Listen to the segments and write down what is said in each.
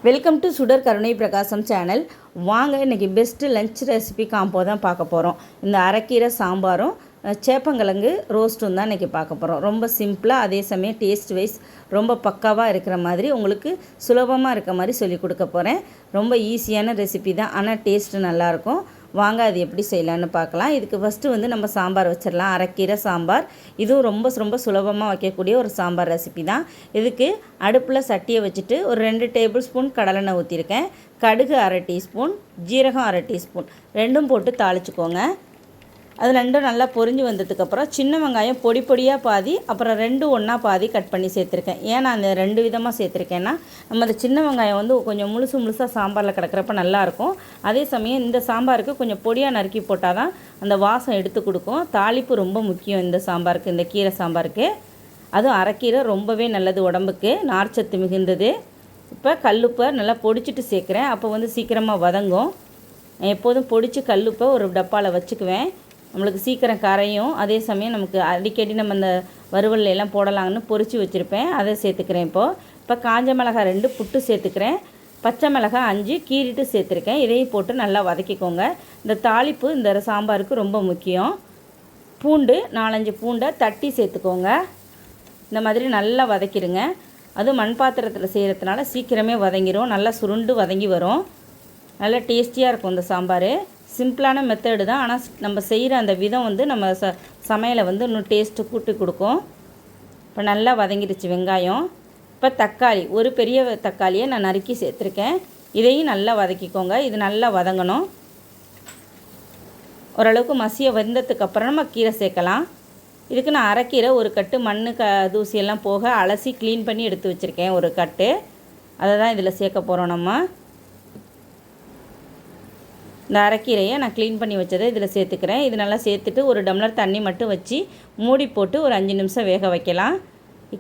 Welcome to சுடர் கருணை பிரகாசம் சேனல். வாங்க இன்றைக்கி பெஸ்ட்டு லஞ்ச் ரெசிபி காம்போ தான் பார்க்க போகிறோம். இந்த அரைக்கீரை சாம்பாரும் சேப்பங்கிழங்கு ரோஸ்ட்டும் தான் இன்றைக்கி பார்க்க போகிறோம். ரொம்ப சிம்பிளாக, அதே சமயம் டேஸ்ட் வைஸ் ரொம்ப பக்காவாக இருக்கிற மாதிரி, உங்களுக்கு சுலபமாக இருக்க மாதிரி சொல்லி கொடுக்க போகிறேன். ரொம்ப ஈஸியான ரெசிபி தான், ஆனால் டேஸ்ட்டு நல்லாயிருக்கும். வாங்க அது எப்படி செய்யலான்னு பார்க்கலாம். இதுக்கு ஃபஸ்ட்டு வந்து நம்ம சாம்பார் வச்சிடலாம். அரைக்கீரை சாம்பார், இதுவும் ரொம்ப சுலபமாக வைக்கக்கூடிய ஒரு சாம்பார் ரெசிபி தான். இதுக்கு அடுப்பில் சட்டியை வச்சுட்டு ஒரு 2 டேபிள் ஸ்பூன் கடலெண்ணெய் ஊற்றிருக்கேன். கடுகு அரை டீஸ்பூன், ஜீரகம் அரை டீஸ்பூன் ரெண்டும் போட்டு தாளிச்சுக்கோங்க. அது ரெண்டும் நல்லா பொரிஞ்சு வந்ததுக்கப்புறம் சின்ன வெங்காயம் பொடி பொடியாக பாதி, அப்புறம் 2 ஒன்றா பாதி கட் பண்ணி சேர்த்துருக்கேன். ஏன் நான் அந்த 2 விதமாக சேர்த்துருக்கேன்னா, நம்ம அந்த சின்ன வெங்காயம் வந்து கொஞ்சம் முழுசாக சாம்பாரில் கிடக்கிறப்ப நல்லாயிருக்கும். அதே சமயம் இந்த சாம்பாருக்கு கொஞ்சம் பொடியாக நறுக்கி போட்டால் தான் அந்த வாசம் எடுத்து கொடுக்கும். தாளிப்பு ரொம்ப முக்கியம் இந்த சாம்பாருக்கு, இந்த கீரை சாம்பாருக்கு. அதுவும் அரைக்கீரை ரொம்பவே நல்லது உடம்புக்கு, நார்ச்சத்து மிகுந்தது. இப்போ கல்லுப்பை நல்லா பொடிச்சிட்டு சேர்க்குறேன், அப்போ வந்து சீக்கிரமாக வதங்கும். எப்போதும் பொடிச்சு கல்லுப்பை ஒரு டப்பாவில் வச்சுக்குவேன், நம்மளுக்கு சீக்கிரம் கரையும். அதே சமயம் நமக்கு அடிக்கடி நம்ம இந்த வறுவல் எல்லாம் போடலாங்கன்னு பொரித்து வச்சுருப்பேன், அதை சேர்த்துக்கிறேன். இப்போ காஞ்ச மிளகாய் 2 புட்டு சேர்த்துக்கிறேன். பச்சை மிளகாய் 5 கீறிட்டு சேர்த்துருக்கேன். இதையும் போட்டு நல்லா வதக்கிக்கோங்க. இந்த தாளிப்பு இந்த சாம்பாருக்கு ரொம்ப முக்கியம். பூண்டு 4-5 பூண்டை தட்டி சேர்த்துக்கோங்க. இந்த மாதிரி நல்லா வதக்கிடுங்க. அதுவும் மண் பாத்திரத்தில் செய்கிறதுனால சீக்கிரமே வதங்கிடும், நல்லா சுருண்டு வதங்கி வரும். நல்லா டேஸ்டியாக இருக்கும் இந்த சாம்பார். சிம்பிளான மெத்தடு தான், ஆனால் நம்ம செய்கிற அந்த விதம் வந்து நம்ம சமையலை வந்து இன்னும் டேஸ்ட்டு கூட்டி கொடுக்கும். இப்போ நல்லா வதங்கிடுச்சு வெங்காயம். இப்போ தக்காளி, ஒரு பெரிய தக்காளியை நான் நறுக்கி சேர்த்துருக்கேன். இதையும் நல்லா வதக்கிக்கோங்க. இது நல்லா வதங்கணும். ஓரளவுக்கு மசிய வெந்ததுக்கப்புறம் நம்ம கீரை சேர்க்கலாம். இதுக்கு நான் அரைக்கீரை ஒரு கட்டு மண் தூசியெல்லாம் போக அலசி க்ளீன் பண்ணி எடுத்து வச்சுருக்கேன், ஒரு கட்டு. அதை தான் இதில் சேர்க்க போகிறோம் நம்ம. இந்த அரைக்கீரையை நான் க்ளீன் பண்ணி வச்சதை இதில் சேர்த்துக்கிறேன். இது நல்லா சேர்த்துட்டு ஒரு டம்ளர் தண்ணி மட்டும் வச்சு மூடி போட்டு ஒரு 5 நிமிஷம் வேக வைக்கலாம்.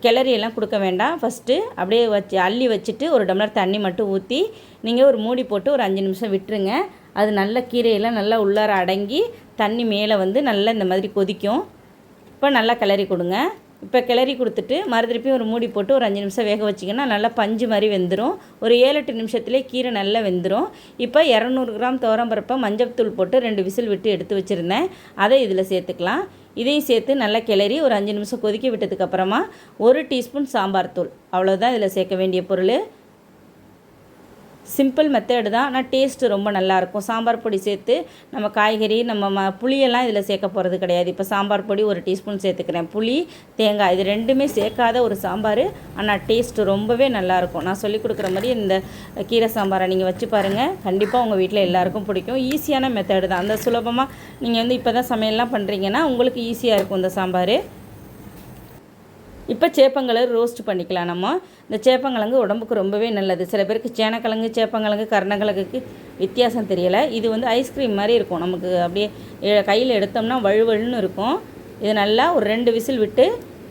கிளறியெல்லாம் கொடுக்க வேண்டாம். ஃபஸ்ட்டு அப்படியே அள்ளி வச்சுட்டு ஒரு டம்ளர் தண்ணி மட்டும் ஊற்றி நீங்கள் ஒரு மூடி போட்டு ஒரு 5 நிமிஷம் விட்டுருங்க. அது நல்ல கீரையெல்லாம் நல்லா உள்ளார அடங்கி தண்ணி மேலே வந்து நல்லா இந்த மாதிரி கொதிக்கும். இப்போ நல்லா கிளறி கொடுங்க. இப்போ கிளறி கொடுத்துட்டு மறுதிருப்பியும் ஒரு மூடி போட்டு ஒரு 5 நிமிஷம் வேக வச்சிங்கன்னா நல்லா பஞ்சு மாதிரி வெந்துடும். ஒரு 7-8 நிமிஷத்துலேயே கீரை நல்லா வெந்துடும். இப்போ 200 கிராம் துவரம்பருப்பை மஞ்சள் தூள் போட்டு 2 விசில் விட்டு எடுத்து வச்சுருந்தேன், அதை இதில் சேர்த்துக்கலாம். இதையும் சேர்த்து நல்லா கிளறி ஒரு 5 நிமிஷம் கொதிக்க விட்டதுக்கப்புறமா 1 டீஸ்பூன் சாம்பார் தூள், அவ்வளோதான் இதில் சேர்க்க வேண்டிய பொருள். சிம்பிள் மெத்தடு தான், ஆனால் டேஸ்ட்டு ரொம்ப நல்லாயிருக்கும். சாம்பார் பொடி சேர்த்து நம்ம காய்கறி நம்ம புளியெல்லாம் இதில் சேர்க்க போகிறது கிடையாது. இப்போ சாம்பார் பொடி 1 டீஸ்பூன் சேர்த்துக்கிறேன். புளி, தேங்காய் இது 2மே சேர்க்காத ஒரு சாம்பார், ஆனால் டேஸ்ட்டு ரொம்பவே நல்லாயிருக்கும். நான் சொல்லிக் கொடுக்குற மாதிரி இந்த கீரை சாம்பாரை நீங்கள் வச்சு பாருங்கள், கண்டிப்பாக உங்கள் வீட்டில் எல்லாேருக்கும் பிடிக்கும். ஈஸியான மெத்தடு தான். அந்த சுலபமாக நீங்கள் வந்து இப்போ தான் சமையல்லாம் பண்ணுறீங்கன்னா உங்களுக்கு ஈஸியாக இருக்கும் இந்த சாம்பார். இப்போ சேப்பங்கிழங்கு ரோஸ்ட் பண்ணிக்கலாம். நம்ம இந்த சேப்பங்கிழங்கு உடம்புக்கு ரொம்பவே நல்லது. சில பேருக்கு சேனக்கிழங்கு, சேப்பங்கிழங்கு, கருணக்கிழங்குக்கு வித்தியாசம் தெரியலை. இது வந்து ஐஸ்கிரீம் மாதிரி இருக்கும், நமக்கு அப்படியே கையில் எடுத்தோம்னா வழுவழுன்னு இருக்கும். இது நல்லா ஒரு 2 விசில் விட்டு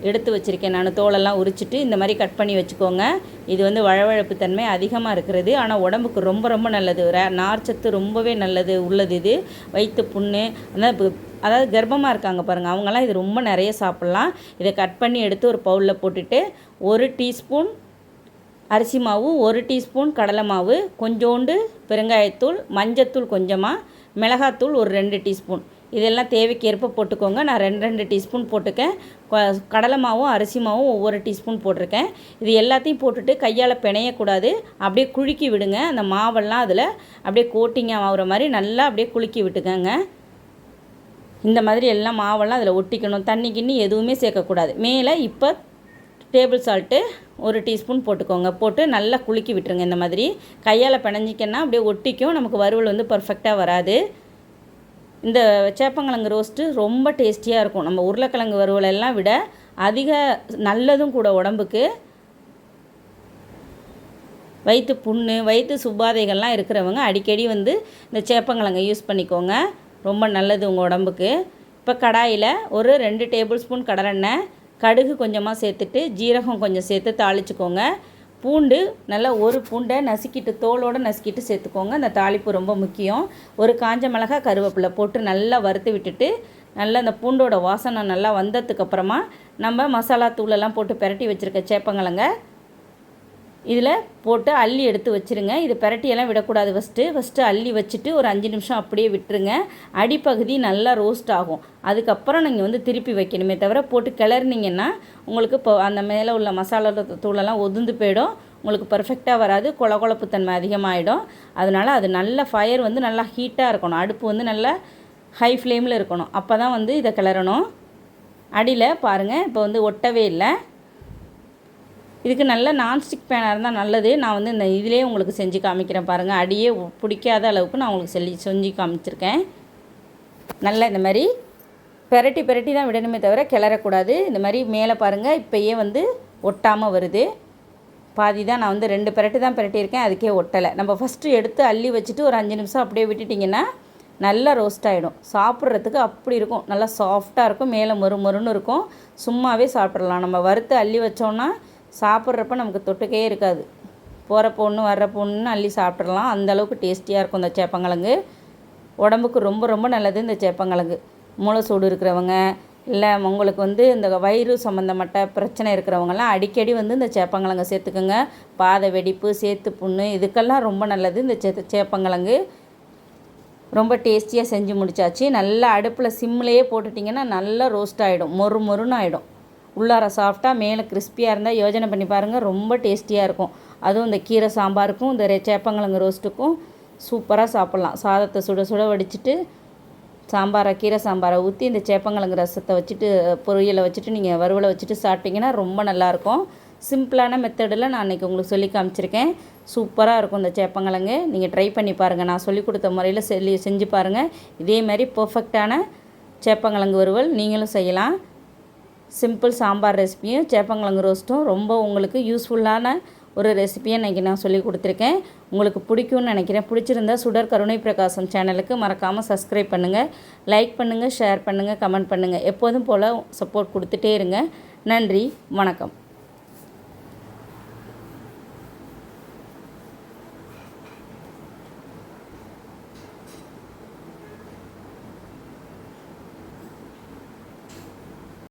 எடுத்து வச்சுருக்கேன். நான் தோலெல்லாம் உரிச்சிட்டு இந்த மாதிரி கட் பண்ணி வச்சுக்கோங்க. இது வந்து வழவழப்பு தன்மை அதிகமாக இருக்கிறது, ஆனால் உடம்புக்கு ரொம்ப நல்லது. நார்ச்சத்து ரொம்பவே நல்லது உள்ளது. இது வயிற்று புண்ணு, அதாவது கர்ப்பமாக இருக்காங்க பாருங்கள், அவங்களாம் இது ரொம்ப நிறைய சாப்பிட்லாம். இதை கட் பண்ணி எடுத்து ஒரு பவுலில் போட்டுட்டு 1 டீஸ்பூன் அரிசி மாவு, 1 டீஸ்பூன் கடலை மாவு, கொஞ்சோண்டு பெருங்காயத்தூள், மஞ்சத்தூள் கொஞ்சமாக, மிளகாத்தூள் ஒரு 2 டீஸ்பூன், இதெல்லாம் தேவைக்கேற்ப போட்டுக்கோங்க. நான் 2 டீஸ்பூன் போட்டுக்கேன். கடலை மாவும் அரிசி மாவும் ஒவ்வொரு டீஸ்பூன் போட்டிருக்கேன். இது எல்லாத்தையும் போட்டுட்டு கையால் பிணையக்கூடாது, அப்படியே குலுக்கி விடுங்க. அந்த மாவெல்லாம் அதில் அப்படியே கோட்டிங்காக ஆகிற மாதிரி நல்லா அப்படியே குலுக்கி விட்டுக்கோங்க. இந்த மாதிரி எல்லாம் மாவெல்லாம் அதில் ஒட்டிக்கணும். தண்ணி கிண்ணி எதுவுமே சேர்க்கக்கூடாது. மேலே இப்போ டேபிள் சால்ட்டு 1 டீஸ்பூன் போட்டுக்கோங்க. போட்டு நல்லா குலுக்கி விட்டுருங்க. இந்த மாதிரி கையால் பிணைஞ்சிக்கன்னா அப்படியே ஒட்டிக்கும், நமக்கு வறுவல் வந்து பர்ஃபெக்டாக வராது. இந்த சேப்பங்கிழங்கு ரோஸ்ட்டு ரொம்ப டேஸ்டியாக இருக்கும். நம்ம உருளைக்கிழங்கு வறுவலெல்லாம் விட அதிக நல்லதும் கூட உடம்புக்கு. வயிற்று புண்ணு, வயிற்று சுபாதைகள்லாம் இருக்கிறவங்க அடிக்கடி வந்து இந்த சேப்பங்கிழங்கை யூஸ் பண்ணிக்கோங்க, ரொம்ப நல்லது உங்கள் உடம்புக்கு. இப்போ கடாயில் ஒரு 2 டேபிள் ஸ்பூன் கடலெண்ணெய், கடுகு கொஞ்சமாக சேர்த்துட்டு ஜீரகம் கொஞ்சம் சேர்த்து தாளிச்சுக்கோங்க. பூண்டு நல்லா ஒரு பூண்டை நசுக்கிட்டு தோலோடு நசுக்கிட்டு சேர்த்துக்கோங்க. அந்த தாளிப்பு ரொம்ப முக்கியம். ஒரு காஞ்ச மிளகாய், கருவேப்பிலை போட்டு நல்லா வறுத்து விட்டுட்டு நல்லா அந்த பூண்டோட வாசனை நல்லா வந்ததுக்கப்புறமா நம்ம மசாலா தூளெல்லாம் போட்டு பெரட்டி வச்சுருக்க சேப்பங்கிழங்க இதில் போட்டு அள்ளி எடுத்து வச்சுருங்க. இது பிரட்டியெல்லாம் விடக்கூடாது. ஃபஸ்ட்டு அள்ளி வச்சுட்டு ஒரு 5 நிமிஷம் அப்படியே விட்டுருங்க. அடிப்பகுதி நல்லா ரோஸ்ட் ஆகும். அதுக்கப்புறம் நீங்கள் வந்து திருப்பி வைக்கணுமே தவிர போட்டு கிளறினீங்கன்னா உங்களுக்கு இப்போ அந்த மேலே உள்ள மசாலா தூளெல்லாம் உதிர்ந்து போயிடும். உங்களுக்கு பர்ஃபெக்டாக வராது, கொழகொழப்புத்தன்மை அதிகமாகிடும். அதனால் அது நல்ல ஃபயர் வந்து நல்லா ஹீட்டாக இருக்கணும். அடுப்பு வந்து நல்லா ஹை ஃப்ளேமில் இருக்கணும். அப்போ தான் வந்து இதை கிளறணும். அடியில் பாருங்கள் இப்போ வந்து ஒட்டவே இல்லை. இதுக்கு நல்ல நான்ஸ்டிக் பேனாக இருந்தால் நல்லது. நான் வந்து இந்த இதிலே உங்களுக்கு செஞ்சு காமிக்கிறேன் பாருங்கள். அடியே பிடிக்காத அளவுக்கு நான் உங்களுக்கு செஞ்சு காமிச்சிருக்கேன். நல்லா இந்த மாதிரி பெரட்டி தான் விடணுமே தவிர கிளறக்கூடாது. இந்த மாதிரி மேலே பாருங்கள் இப்போயே வந்து ஒட்டாமல் வருது. பாதி தான் நான் வந்து 2 பெரட்டு தான் பெரட்டியிருக்கேன், அதுக்கே ஒட்டலை. நம்ம ஃபஸ்ட்டு எடுத்து அள்ளி வச்சுட்டு ஒரு 5 நிமிஷம் அப்படியே விட்டுட்டிங்கன்னா நல்லா ரோஸ்ட் ஆகிடும். சாப்பிட்றதுக்கு அப்படி இருக்கும், நல்லா சாஃப்டாக இருக்கும், மேலே மொறுன்னு இருக்கும். சும்மாவே சாப்பிட்றலாம். நம்ம வறுத்து அள்ளி வச்சோன்னா சாப்பிட்றப்ப நமக்கு தொட்டுக்கே இருக்காது. போகிறப்போ ஒன்று வர்றப்போ ஒன்று அள்ளி சாப்பிட்றலாம். அந்தளவுக்கு டேஸ்டியாக இருக்கும் இந்த சேப்பங்கிழங்கு. உடம்புக்கு ரொம்ப நல்லது இந்த சேப்பங்கிழங்கு. மூளை சூடு இருக்கிறவங்க, இல்லை உங்களுக்கு வந்து இந்த வயிறு சம்மந்தப்பட்ட பிரச்சனை இருக்கிறவங்கலாம் அடிக்கடி வந்து இந்த சேப்பங்கிழங்கு சேர்த்துக்குங்க. பாத வெடிப்பு, சேத்து புண்ணு இதுக்கெல்லாம் ரொம்ப நல்லது இந்த சேப்பங்கிழங்கு. ரொம்ப டேஸ்டியாக செஞ்சு முடிச்சாச்சு. நல்லா அடுப்பில் சிம்லேயே போட்டுட்டிங்கன்னா நல்லா ரோஸ்ட் ஆகிடும், மொறுன்னு ஆகிடும். உள்ளார சாஃப்டாக மேலே கிறிஸ்பியாக இருந்தால் யோஜனை பண்ணி பாருங்கள், ரொம்ப டேஸ்டியாக இருக்கும். அதுவும் இந்த கீரை சாம்பாருக்கும் இந்த சேப்பங்கிழங்கு ரோஸ்ட்டுக்கும் சூப்பராக சாப்பிட்லாம். சாதத்தை சுட வடிச்சிட்டு கீரை சாம்பாரை ஊற்றி இந்த சேப்பங்கிழங்கு ரசத்தை வச்சுட்டு பொரியலை வச்சுட்டு நீங்கள் வறுவலை வச்சுட்டு சாப்பிட்டிங்கன்னா ரொம்ப நல்லாயிருக்கும். சிம்பிளான மெத்தடில் நான் இன்றைக்கி உங்களுக்கு சொல்லி காமிச்சிருக்கேன். சூப்பராக இருக்கும் இந்த சேப்பங்கிழங்கு. நீங்கள் ட்ரை பண்ணி பாருங்கள். நான் சொல்லி கொடுத்த முறையில் செஞ்சு பாருங்கள். இதே மாதிரி பர்ஃபெக்டான சேப்பங்கிழங்கு வறுவல் நீங்களும் செய்யலாம். சிம்பிள் சாம்பார் ரெசிபியும் சேப்பங்கிழங்கு ரோஸ்ட்டும் ரொம்ப உங்களுக்கு யூஸ்ஃபுல்லான ஒரு ரெசிபியை இன்றைக்கி நான் சொல்லி கொடுத்துருக்கேன். உங்களுக்கு பிடிக்கும்னு நினைக்கிறேன். பிடிச்சிருந்தா சுடர் கருணை பிரகாசம் சேனலுக்கு மறக்காமல் சப்ஸ்கிரைப் பண்ணுங்கள், லைக் பண்ணுங்கள், ஷேர் பண்ணுங்கள், கமெண்ட் பண்ணுங்கள். எப்போதும் போல் சப்போர்ட் கொடுத்துட்டே இருங்க. நன்றி, வணக்கம்.